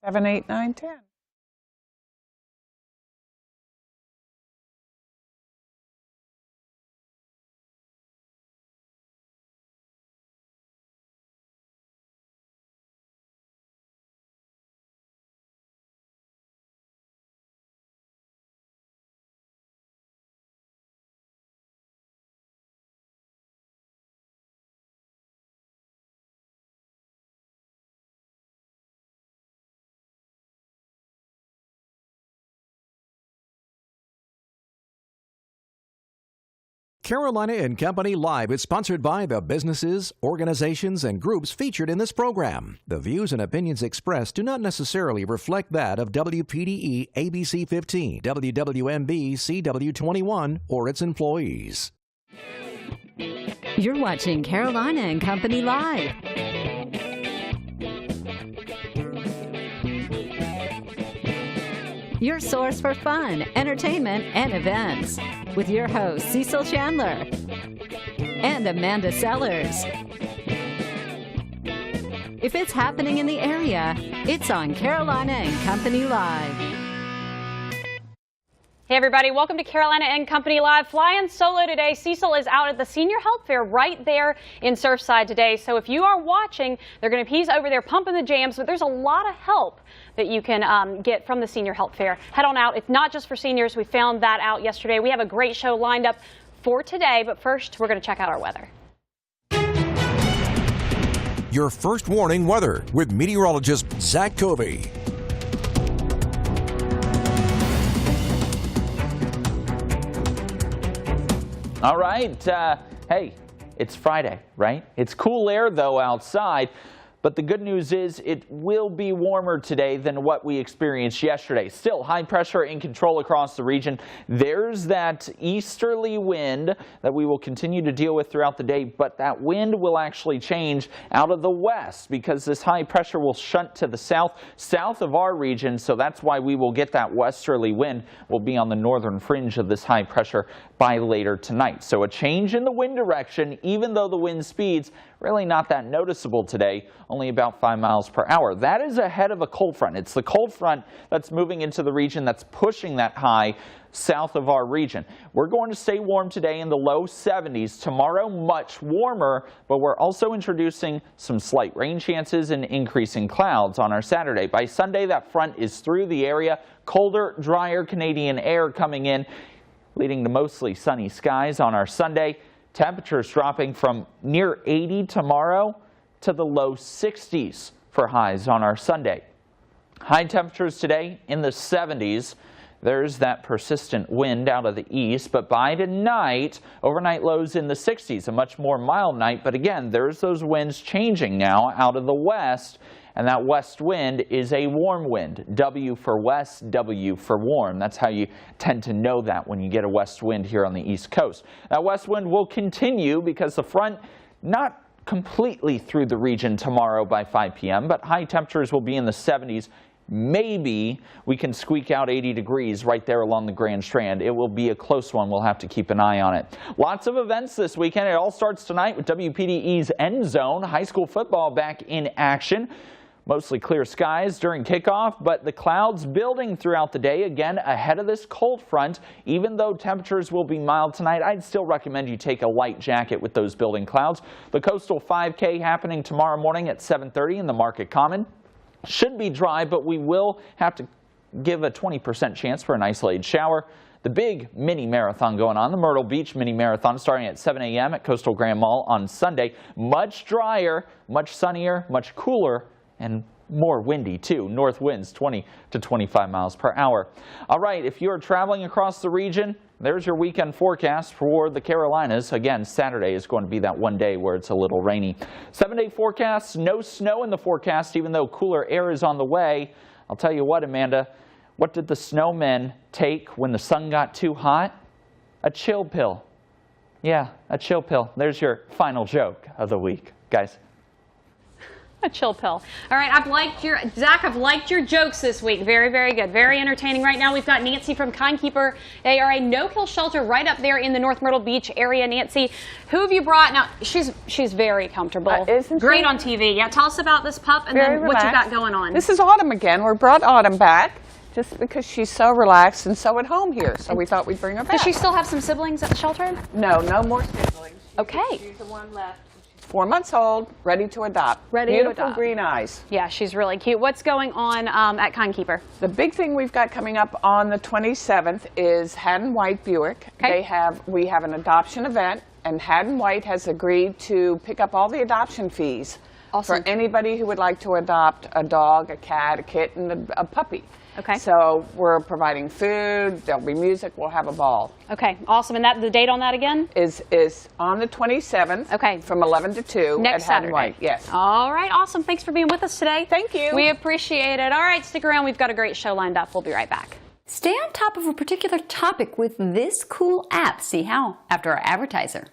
7, 8, 9, 10. Carolina and Company Live is sponsored by the businesses, organizations, and groups featured in this program. The views and opinions expressed do not necessarily reflect that of WPDE ABC 15, WWMB CW21, or its employees. You're watching Carolina and Company Live. Your source for fun, entertainment, and events. With your hosts, Cecil Chandler and Amanda Sellers. If it's happening in the area, it's on Carolina and Company Live. Hey everybody, welcome to Carolina and Company Live. Flying solo today, Cecil is out at the Senior Health Fair right there in Surfside today. So if you are watching, he's over there pumping the jams, but there's a lot of help that you can get from the Senior Health Fair. Head on out. It's not just for seniors. We found that out yesterday. We have a great show lined up for today, but first we're going to check out our weather. Your first warning weather with meteorologist Zach Covey. All right, hey, it's Friday, right? It's cool air, though, outside. But the good news is it will be warmer today than what we experienced yesterday. Still high pressure in control across the region. There's that easterly wind that we will continue to deal with throughout the day, but that wind will actually change out of the west because this high pressure will shunt to the south of our region. So that's why we will get that westerly wind. We'll be on the northern fringe of this high pressure by later tonight. So a change in the wind direction, even though the wind speeds really not that noticeable today, only about 5 miles per hour. That is ahead of a cold front. It's the cold front that's moving into the region that's pushing that high south of our region. We're going to stay warm today in the low 70s. Tomorrow, much warmer, but we're also introducing some slight rain chances and increasing clouds on our Saturday. By Sunday, that front is through the area. Colder, drier Canadian air coming in, leading to mostly sunny skies on our Sunday. Temperatures dropping from near 80 tomorrow to the low 60s for highs on our Sunday. High temperatures today in the 70s. There's that persistent wind out of the east, but by tonight, overnight lows in the 60s, a much more mild night. But again, there's those winds changing now out of the west. And that west wind is a warm wind. W for west, W for warm. That's how you tend to know that when you get a west wind here on the East Coast. That west wind will continue because the front not completely through the region tomorrow by 5 p.m., but high temperatures will be in the 70s. Maybe we can squeak out 80 degrees right there along the Grand Strand. It will be a close one. We'll have to keep an eye on it. Lots of events this weekend. It all starts tonight with WPDE's End Zone. High school football back in action. Mostly clear skies during kickoff, but the clouds building throughout the day, again ahead of this cold front. Even though temperatures will be mild tonight, I'd still recommend you take a light jacket with those building clouds. The Coastal 5K happening tomorrow morning at 7:30 in the Market Common. Should be dry, but we will have to give a 20% chance for an isolated shower. The big mini marathon going on, the Myrtle Beach mini marathon, starting at 7 a.m. at Coastal Grand Mall on Sunday. Much drier, much sunnier, much cooler, and more windy too. North winds 20 to 25 miles per hour. All right, if you're traveling across the region, there's your weekend forecast for the Carolinas. Again, Saturday is going to be that one day where it's a little rainy. 7-day forecast, no snow in the forecast, even though cooler air is on the way. I'll tell you what, Amanda, what did the snowmen take when the sun got too hot? A chill pill. Yeah, a chill pill. There's your final joke of the week, guys. A chill pill. All right, Zach, I've liked your jokes this week. Very, very good. Very entertaining. Right now, we've got Nancy from Kindkeeper. They are a no-kill shelter right up there in the North Myrtle Beach area. Nancy, who have you brought? Now, she's very comfortable. Isn't great she? on TV. Yeah, tell us about this pup and Very then what you relaxed. got going on. This is Autumn again. We brought Autumn back just because she's so relaxed and so at home here. So we thought we'd bring her back. Does she still have some siblings at the shelter? No more siblings. Okay. She's the one left. 4 months old, ready to adopt. Ready to Beautiful adopt. green eyes. Yeah, she's really cute. What's going on at Kindkeeper? The big thing we've got coming up on the 27th is Haddon White Buick. Okay. We have an adoption event, and Haddon White has agreed to pick up all the adoption fees Awesome. for anybody who would like to adopt a dog, a cat, a kitten, a puppy. Okay. So we're providing food, there'll be music, we'll have a ball. Okay, awesome. And the date on that again? Is on the 27th. Okay. From 11 to 2 Next at Haddon Saturday. White. Yes. All right, awesome. Thanks for being with us today. Thank you. We appreciate it. All right, stick around. We've got a great show lined up. We'll be right back. Stay on top of a particular topic with this cool app. See how? After our advertiser.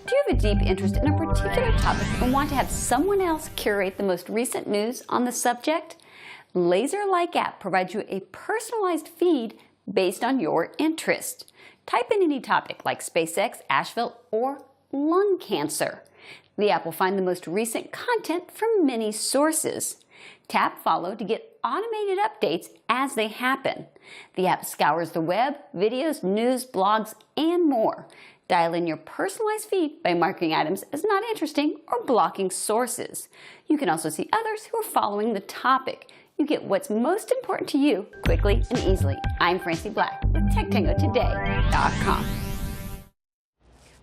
Do you have a deep interest in a particular topic and want to have someone else curate the most recent news on the subject? Laser-like app provides you a personalized feed based on your interest. Type in any topic like SpaceX, Asheville, or lung cancer. The app will find the most recent content from many sources. Tap Follow to get automated updates as they happen. The app scours the web, videos, news, blogs, and more. Dial in your personalized feed by marking items as not interesting or blocking sources. You can also see others who are following the topic. You get what's most important to you quickly and easily. I'm Francie Black with TechTangoToday.com.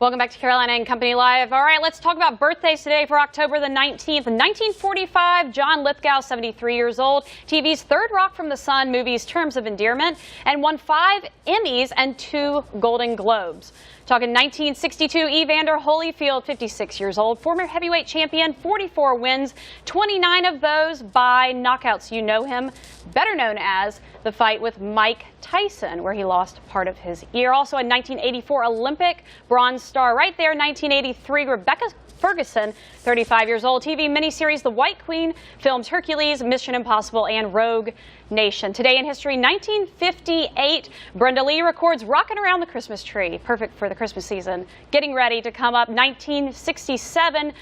Welcome back to Carolina and Company Live. All right, let's talk about birthdays today for October the 19th. In 1945, John Lithgow, 73 years old, TV's Third Rock from the Sun movie's Terms of Endearment, and won 5 Emmys and 2 Golden Globes. Talking 1962, Evander Holyfield, 56 years old, former heavyweight champion, 44 wins, 29 of those by knockouts. You know him, better known as the fight with Mike Tyson, where he lost part of his ear. Also a 1984 Olympic bronze star. Right there, 1983, Rebecca Ferguson, 35 years old. TV miniseries The White Queen, films Hercules, Mission Impossible, and Rogue Nation. Today in history, 1958, Brenda Lee records Rockin' Around the Christmas Tree, perfect for the Christmas season. Getting ready to come up, 1967,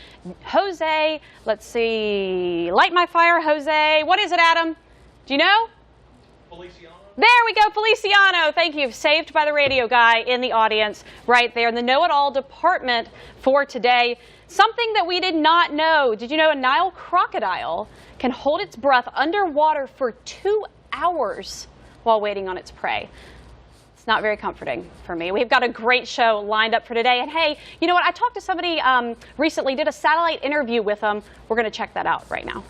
Jose, let's see, Light My Fire, Jose. What is it, Adam? Do you know? Feliciano. There we go, Feliciano. Thank you. Saved by the radio guy in the audience right there in the know-it-all department for today. Something that we did not know. Did you know a Nile crocodile can hold its breath underwater for 2 hours while waiting on its prey? It's not very comforting for me. We've got a great show lined up for today. And hey, you know what? I talked to somebody recently, did a satellite interview with them. We're going to check that out right now.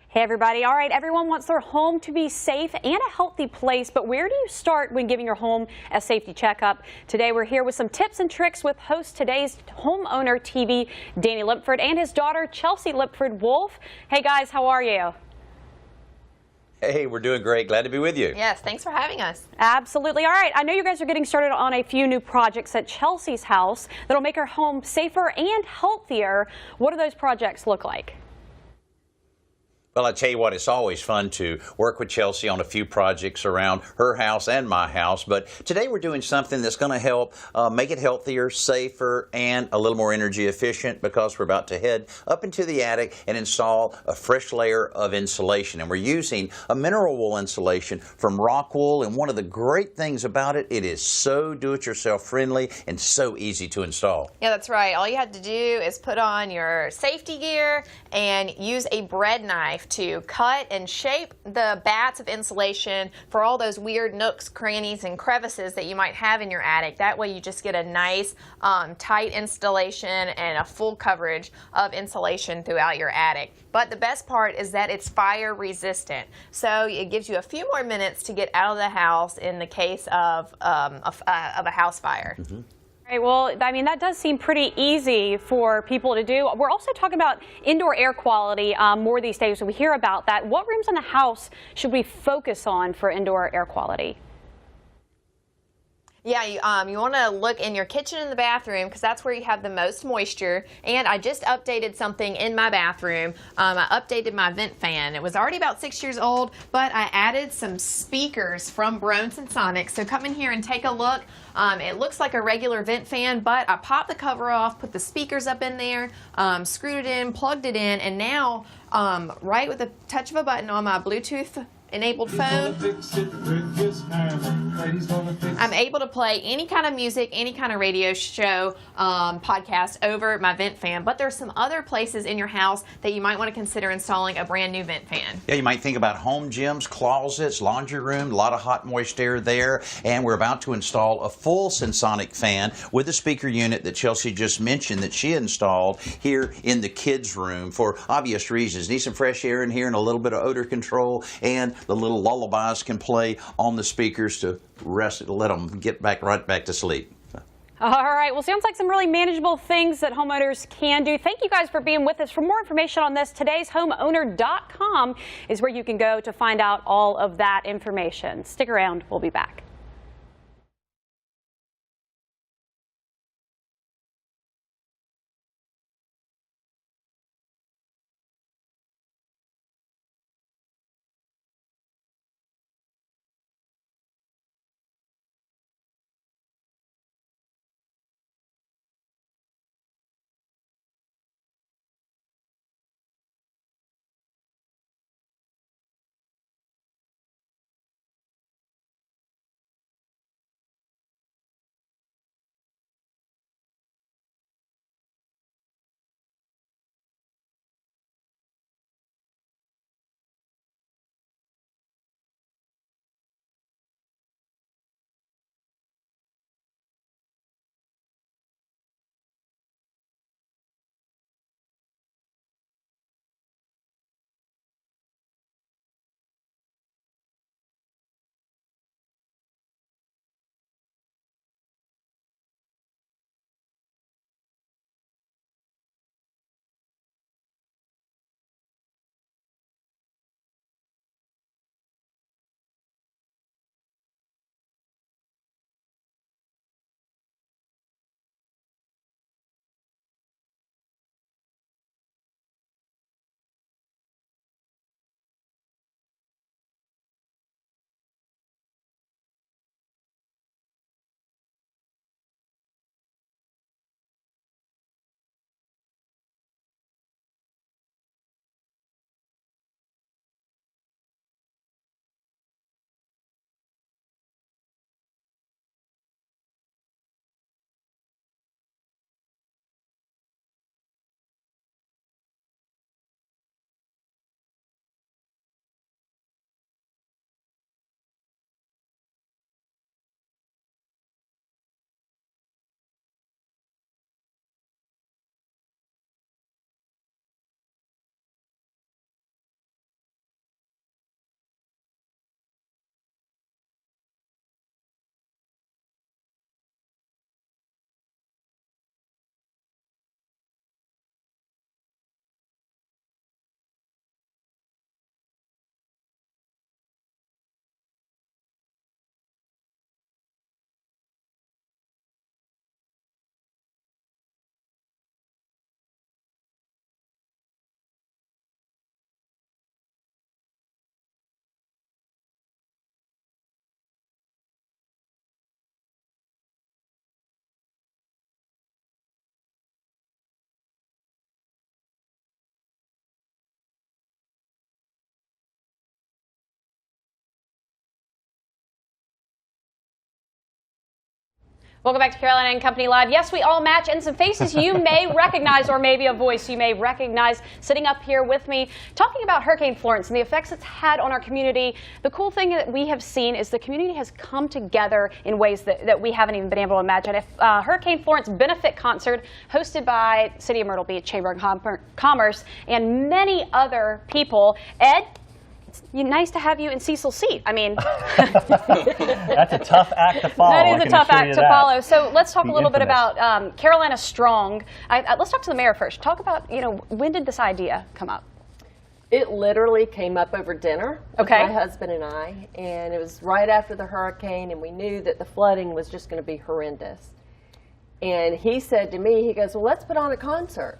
Hey everybody, all right, everyone wants their home to be safe and a healthy place, but where do you start when giving your home a safety checkup? Today we're here with some tips and tricks with host today's Homeowner TV, Danny Lipford, and his daughter, Chelsea Lipford-Wolf. Hey guys, how are you? Hey, we're doing great. Glad to be with you. Yes, thanks for having us. Absolutely. All right, I know you guys are getting started on a few new projects at Chelsea's house that'll make her home safer and healthier. What do those projects look like? Well, I tell you what, it's always fun to work with Chelsea on a few projects around her house and my house. But today we're doing something that's going to help make it healthier, safer, and a little more energy efficient, because we're about to head up into the attic and install a fresh layer of insulation. And we're using a mineral wool insulation from rock wool. And one of the great things about it, it is so do-it-yourself friendly and so easy to install. Yeah, that's right. All you have to do is put on your safety gear and use a bread knife to cut and shape the bats of insulation for all those weird nooks, crannies, and crevices that you might have in your attic. That way you just get a nice tight installation and a full coverage of insulation throughout your attic. But the best part is that it's fire resistant. So it gives you a few more minutes to get out of the house in the case of a house fire. Mm-hmm. Right, well, I mean, that does seem pretty easy for people to do. We're also talking about indoor air quality more these days, so we hear about that. What rooms in the house should we focus on for indoor air quality? Yeah, you want to look in your kitchen and the bathroom, because that's where you have the most moisture. And I just updated something in my bathroom. I updated my vent fan. It was already about 6 years old, but I added some speakers from Bronx and Sonic. So come in here and take a look. It looks like a regular vent fan, but I popped the cover off, put the speakers up in there, screwed it in, plugged it in, and now right with the touch of a button on my Bluetooth enabled phone, I'm able to play any kind of music, any kind of radio show, podcast over my vent fan. But there's some other places in your house that you might want to consider installing a brand new vent fan. Yeah, you might think about home gyms, closets, laundry room, a lot of hot, moist air there. And we're about to install a full Sensonic fan with the speaker unit that Chelsea just mentioned that she installed here in the kids' room for obvious reasons. Need some fresh air in here and a little bit of odor control, and the little lullabies can play on the speakers to rest, let them get right back to sleep. All right, well, sounds like some really manageable things that homeowners can do. Thank you guys for being with us. For more information on this, todayshomeowner.com is where you can go to find out all of that information. Stick around, we'll be back. Welcome back to Carolina and Company Live. Yes, we all match, and some faces you may recognize, or maybe a voice you may recognize sitting up here with me, talking about Hurricane Florence and the effects it's had on our community. The cool thing that we have seen is the community has come together in ways that we haven't even been able to imagine. If Hurricane Florence benefit concert hosted by City of Myrtle Beach Chamber of Commerce and many other people. Ed? Nice to have you in Cecil's seat. I mean, that's a tough act to follow. That is a tough act to follow. So let's talk a little bit about Carolina Strong. Let's talk to the mayor first. Talk about, when did this idea come up? It literally came up over dinner with my husband and I, and it was right after the hurricane, and we knew that the flooding was just going to be horrendous. And he said to me, he goes, well, let's put on a concert.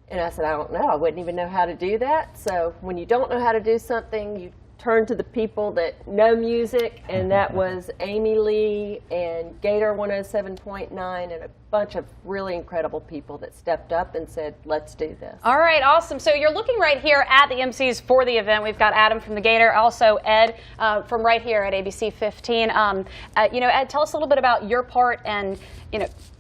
And I said, I don't know. I wouldn't even know how to do that. So when you don't know how to do something, you turn to the people that know music, and that was Amy Lee and Gator 107.9 and a bunch of really incredible people that stepped up and said, let's do this. All right, awesome. So you're looking right here at the MCs for the event. We've got Adam from the Gator, also Ed from right here at ABC 15. Ed, tell us a little bit about your part, and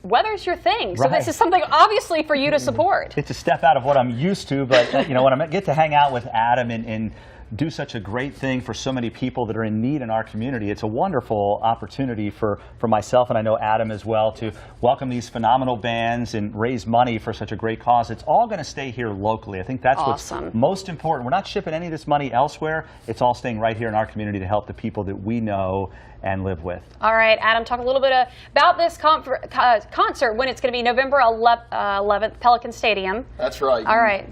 weather's your thing. So this is something obviously for you to support. It's a step out of what I'm used to, but when I get to hang out with Adam and do such a great thing for so many people that are in need in our community, it's a wonderful opportunity for myself, and I know Adam as well, to welcome these phenomenal bands and raise money for such a great cause. It's all going to stay here locally. I think that's awesome. What's most important. We're not shipping any of this money elsewhere. It's all staying right here in our community to help the people that we know and live with. All right, Adam, talk a little bit about this concert, when it's going to be November 11th, Pelican Stadium. That's right. All right.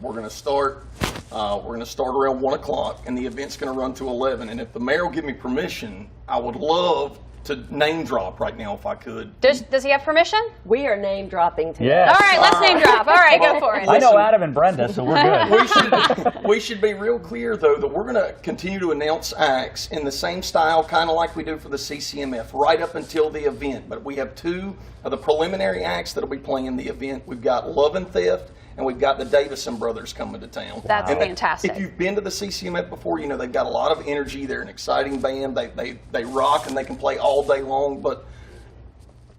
We're going to start around 1 o'clock, and the event's going to run to 11. And if the mayor will give me permission, I would love to name drop right now if I could. Does he have permission? We are name dropping today. Yes. All right, let's name drop. All right, go for it. I know Adam and Brenda, so we're good. We should be real clear, though, that we're going to continue to announce acts in the same style, kind of like we do for the CCMF, right up until the event. But we have two of the preliminary acts that will be playing the event. We've got Love and Theft, and we've got the Davison Brothers coming to town. That's fantastic. If you've been to the CCMF before, they've got a lot of energy. They're an exciting band. They rock, and they can play all day long. But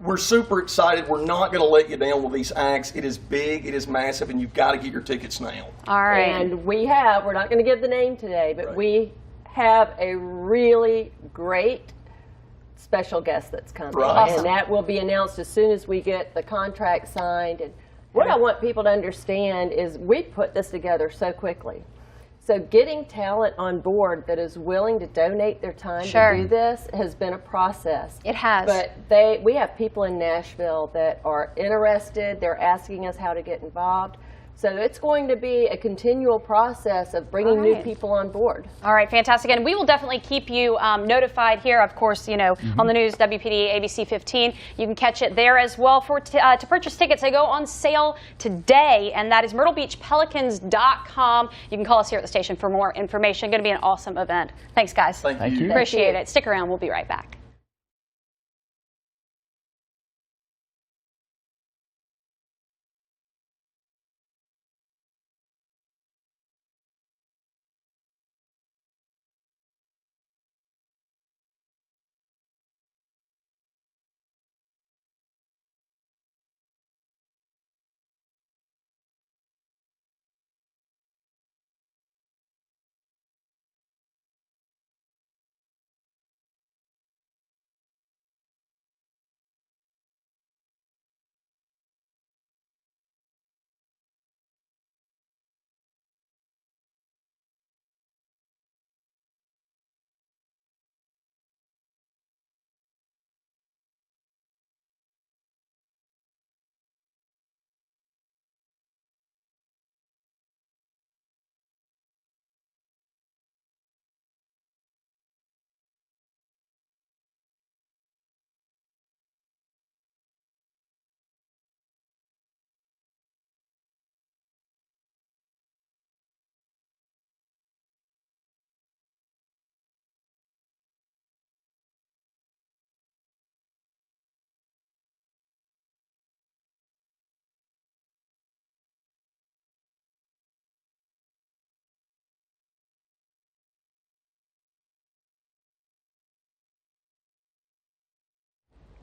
we're super excited. We're not going to let you down with these acts. It is big. It is massive, and you've got to get your tickets now. All right. And we're not going to give the name today, but we have a really great special guest that's coming. Right. And that will be announced as soon as we get the contract signed. And what I want people to understand is we put this together so quickly. So getting talent on board that is willing to donate their time to do this has been a process. It has. But we have people in Nashville that are interested. They're asking us how to get involved. So it's going to be a continual process of bringing new people on board. All right, fantastic. And we will definitely keep you notified here, of course, on the news, WPDE, ABC 15. You can catch it there as well. To purchase tickets, they go on sale today, and that is myrtlebeachpelicans.com. You can call us here at the station for more information. Going to be an awesome event. Thanks, guys. Thank you. Appreciate it. Stick around. We'll be right back.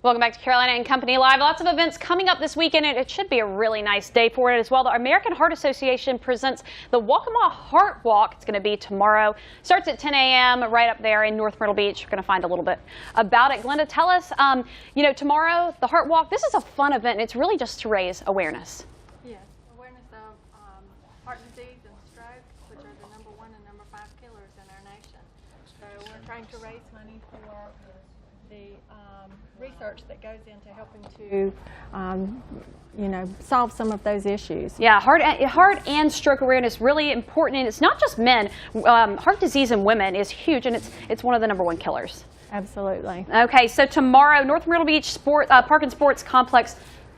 Welcome back to Carolina and Company Live. Lots of events coming up this weekend, and it should be a really nice day for it as well. The American Heart Association presents the Waccamaw Heart Walk. It's going to be tomorrow. Starts at 10 a.m. right up there in North Myrtle Beach. You're going to find a little bit about it. Glenda, tell us, tomorrow, the Heart Walk, this is a fun event, and it's really just to raise awareness. Yes, awareness of heart disease and stroke, which are the #1 and #5 killers in our nation. So we're trying to raise money for the research that goes into helping to, solve some of those issues. Yeah, heart and stroke awareness really important, and it's not just men. Heart disease in women is huge, and it's one of the #1 killers. Absolutely. Okay, so tomorrow, North Myrtle Beach Park and Sports Complex.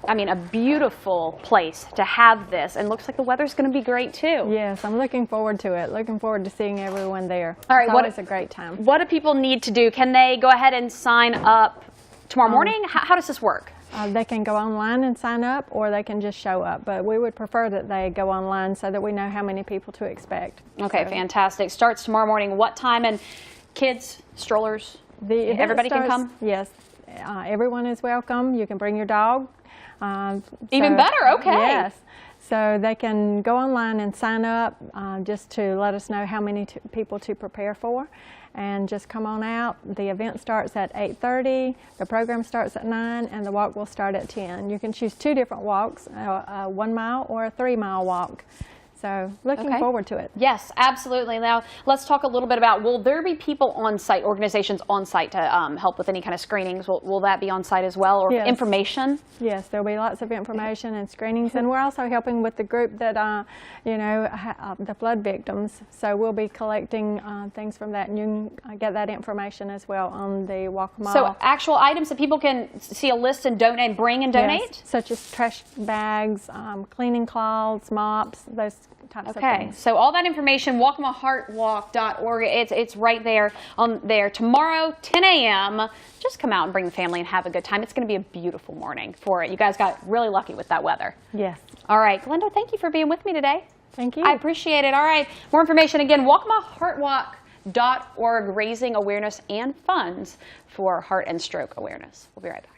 I mean, a beautiful place to have this, and looks like the weather's going to be great too. Yes, I'm looking forward to it. Looking forward to seeing everyone there. All right, it's always a great time. What do people need to do? Can they go ahead and sign up tomorrow morning? How does this work? They can go online and sign up, or they can just show up. But we would prefer that they go online so that we know how many people to expect. Okay, fantastic. Starts tomorrow morning. What time? And kids, strollers, everybody can come? Yes, everyone is welcome. You can bring your dog. Even better, okay. Yes. So they can go online and sign up just to let us know how many people to prepare for. And just come on out. The event starts at 8:30, the program starts at 9, and the walk will start at 10. You can choose 2 different walks, a 1 mile or a 3 mile walk. So looking forward to it. Yes, absolutely. Now let's talk a little bit about, will there be people on site, organizations on site to help with any kind of screenings? Will that be on site as well, or information? Yes, there'll be lots of information and screenings, and we're also helping with the group that, the flood victims. So we'll be collecting things from that, and you can get that information as well on the Waccamaw. So actual items that people can see a list and donate, bring and donate? Yes, such as trash bags, cleaning cloths, mops, those types of things. So all that information, waccamawheartwalk.org, it's right there on there. Tomorrow, 10 a.m., just come out and bring the family and have a good time. It's going to be a beautiful morning for it. You guys got really lucky with that weather. Yes. All right, Glenda, thank you for being with me today. Thank you. I appreciate it. All right, more information again, waccamawheartwalk.org, raising awareness and funds for heart and stroke awareness. We'll be right back.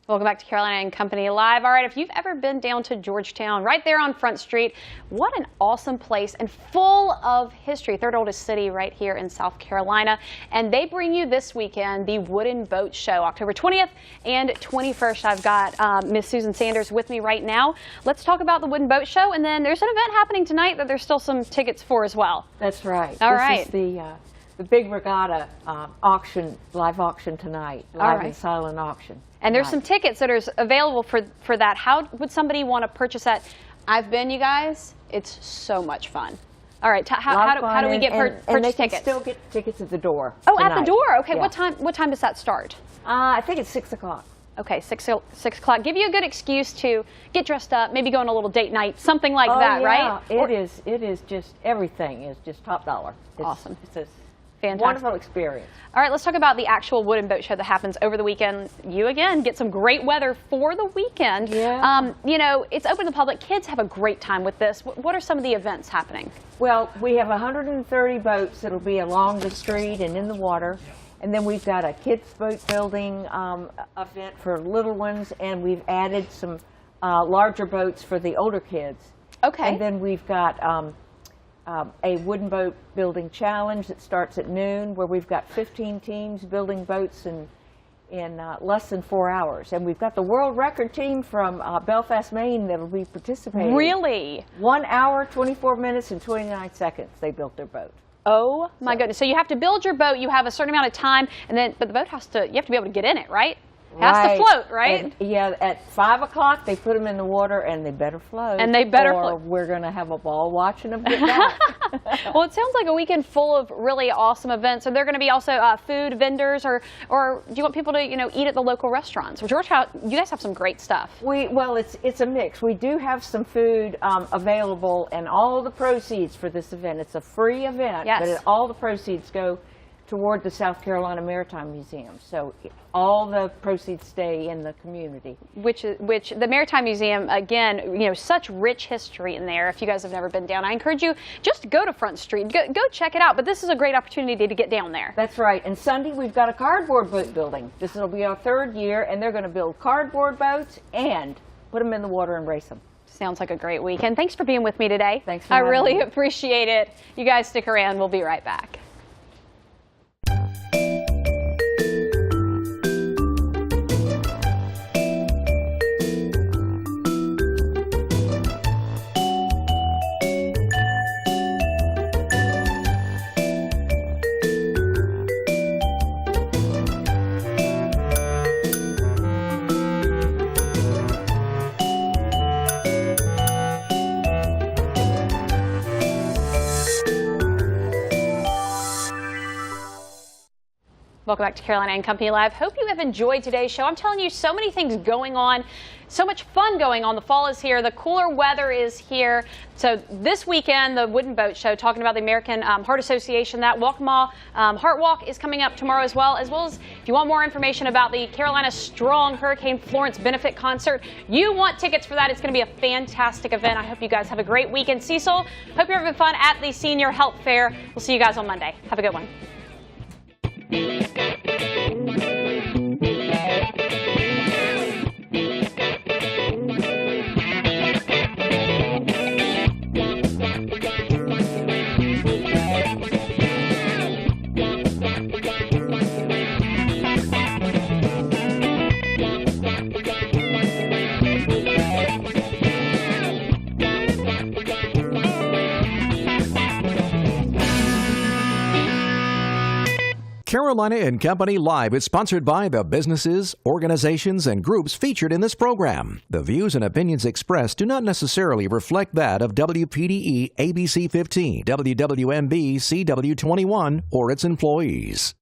Welcome back to Carolina and Company Live. All right, if you've ever been down to Georgetown, right there on Front Street, what an awesome place and full of history. Third oldest city right here in South Carolina. And they bring you this weekend the Wooden Boat Show, October 20th and 21st. I've got Miss Susan Sanders with me right now. Let's talk about the Wooden Boat Show. And then there's an event happening tonight that there's still some tickets for as well. That's right. All right. This is the big regatta auction, live auction tonight, live and silent auction. And there's some tickets that are available for that. How would somebody want to purchase that? I've been, you guys. It's so much fun. All right, how do we get purchase tickets? Can still get tickets at the door. Oh, tonight. at the door. Okay, Yeah. what time does that start? I think it's 6 o'clock. Okay, 6 o'clock. Give you a good excuse to get dressed up, maybe go on a little date night, something like that, right? It is just everything is just top dollar. It's awesome. It's a fantastic wonderful experience. All right, let's talk about the actual Wooden Boat Show that happens over the weekend. You, again, get some great weather for the weekend. Yeah. You know, it's open to the public. Kids have a great time with this. What are some of the events happening? Well, we have 130 boats that'll be along the street and in the water. And then we've got a kids boat building event for little ones, and we've added some larger boats for the older kids. Okay. And then we've got a wooden boat building challenge that starts at noon, where we've got 15 teams building boats in less than 4 hours. And we've got the world record team from Belfast, Maine that will be participating. Really? 1 hour, 24 minutes, and 29 seconds they built their boat. Oh my goodness. So you have to build your boat, you have a certain amount of time, and then, but the boat you have to be able to get in it, right? Has to float, right? And, yeah, at 5 o'clock they put them in the water and they better float. And they better or float. We're going to have a ball watching them get back. Well, it sounds like a weekend full of really awesome events. Are there going to be also food vendors, or do you want people to eat at the local restaurants? Well, Georgetown, you guys have some great stuff. Well, it's a mix. We do have some food available, and all the proceeds for this event. It's a free event, yes. But all the proceeds go toward the South Carolina Maritime Museum. So all the proceeds stay in the community. Which the Maritime Museum, again, such rich history in there. If you guys have never been down, I encourage you just to go to Front Street, go check it out. But this is a great opportunity to get down there. That's right. And Sunday we've got a cardboard boat building. This will be our 3rd year, and they're going to build cardboard boats and put them in the water and race them. Sounds like a great weekend. Thanks for being with me today. Thanks for I having really me. appreciate it. You guys stick around. We'll be right back. Welcome back to Carolina and Company Live. Hope you have enjoyed today's show. I'm telling you, so many things going on, so much fun going on. The fall is here. The cooler weather is here. So this weekend, the Wooden Boat Show, talking about the American Heart Association, that Waccamaw Heart Walk is coming up tomorrow as well as if you want more information about the Carolina Strong Hurricane Florence Benefit Concert, you want tickets for that. It's going to be a fantastic event. I hope you guys have a great weekend. Cecil, hope you're having fun at the Senior Health Fair. We'll see you guys on Monday. Have a good one. Carolina and Company Live is sponsored by the businesses, organizations, and groups featured in this program. The views and opinions expressed do not necessarily reflect that of WPDE ABC 15, WWMB CW 21, or its employees.